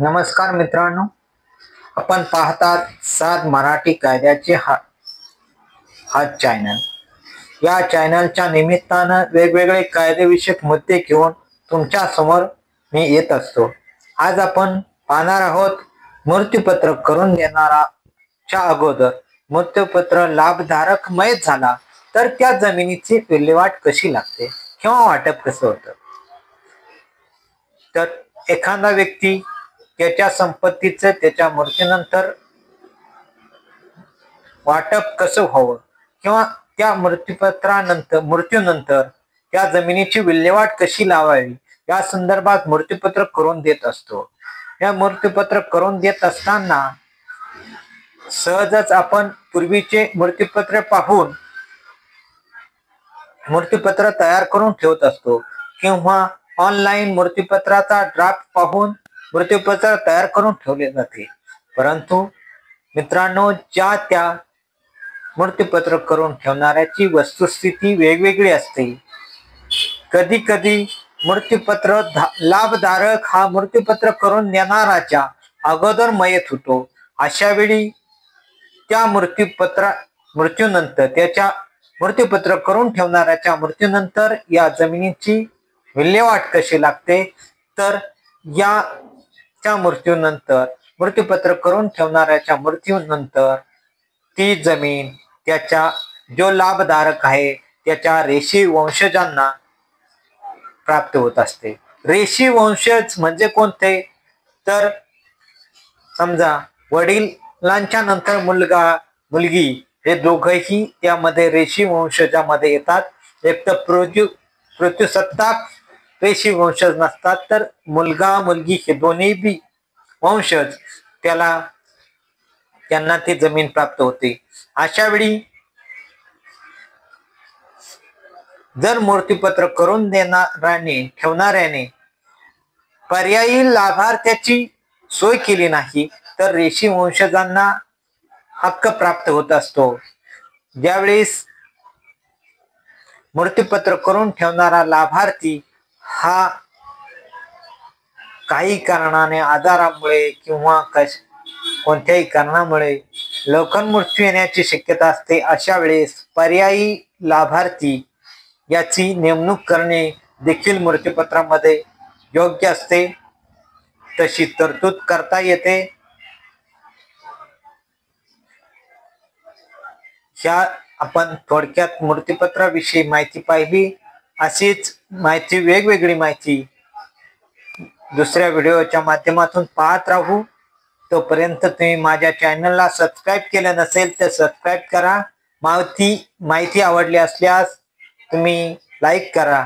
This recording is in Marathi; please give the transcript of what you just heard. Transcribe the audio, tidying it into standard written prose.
नमस्कार मित्रांनो, आपण पाहतात सात मराठी कायद्याचे हा चॅनल. या चॅनलच्या निमित्तानं वेगवेगळे कायदेविषयक मुद्दे घेऊन तुमच्या समोर मी येत असतो. आज आपण पाहणार आहोत मृत्यूपत्र करून देणाराच्या अगोदर मृत्यूपत्र लाभधारक मयत झाला तर त्या जमिनीची विल्हेवाट कशी लागते किंवा वाटप कसं होतं. तर एखादा व्यक्ती त्याच्या संपत्तीचं त्याच्या मृत्यूनंतर वाटप कसं व्हावं किंवा त्या मृत्यूनंतर त्या जमिनीची विल्हेवाट कशी लावावी या संदर्भात मृत्यूपत्र करून देत असतो. या मृत्यूपत्र करून देत असताना सहजच आपण पूर्वीचे मृत्यूपत्र पाहून मृत्यूपत्र तयार करून ठेवत असतो किंवा ऑनलाईन मृत्यूपत्राचा ड्राफ्ट पाहून मृत्यूपत्र तयार करून ठेवले जाते. परंतु मित्रांनो, ज्या त्या मृत्यूपत्र करून ठेवणाऱ्याची वस्तुस्थिती वेगवेगळी असते. कधी कधी मृत्यूपत्र लाभधारक हा मृत्यूपत्र करून देणाराच्या अगोदर मयत होतो. अशा वेळी त्या मृत्यूनंतर त्याच्या मृत्यूपत्र करून ठेवणाऱ्याच्या मृत्यूनंतर या जमिनीची विल्हेवाट कशी लागते. तर याच्या मृत्यूनंतर मृत्यूपत्र करून ठेवणाऱ्याच्या मृत्यूनंतर ती जमीन त्याच्या जो लाभधारक आहे त्याच्या रेशी वंशजांना प्राप्त होत असते. रेशी वंशज म्हणजे कोणते, तर समजा वडिलांच्या नंतर मुलगा मुलगी हे दोघंही त्यामध्ये रेशी वंशजामध्ये येतात. एक तर पृथ्वीसत्ताक रेशी वंशज नसतात, तर मुलगा मुलगी हे दोन्ही बी वंशज त्यांना ती जमीन प्राप्त होते. अशा वेळी जर मृत्यूपत्र करून ठेवणाऱ्याने पर्यायी लाभार्थ्याची सोय केली नाही तर रेशी वंशजांना हक्क प्राप्त होत असतो. ज्यावेळेस मृत्यूपत्र करून ठेवणारा लाभार्थी हा काही कारणाने आजारामुळे किंवा कोणत्याही कारणामुळे लवकर मृत्यू येण्याची शक्यता असते. अशा वेळेस पर्यायी लाभार्थी याची नेमणूक करणे देखील मृत्यूपत्रामध्ये योग्य असते. तशी तरतूद करता येते. ह्या आपण थोडक्यात मृत्यूपत्राविषयी माहिती पाहिली. अशीच माहिती, वेगवेगळी माहिती दुसऱ्या व्हिडिओच्या माध्यमातून पाहत राहू. तोपर्यंत तुम्ही माझ्या चॅनलला सबस्क्राईब केलं नसेल तर सबस्क्राईब करा. माहिती आवडली असल्यास तुम्ही लाईक करा.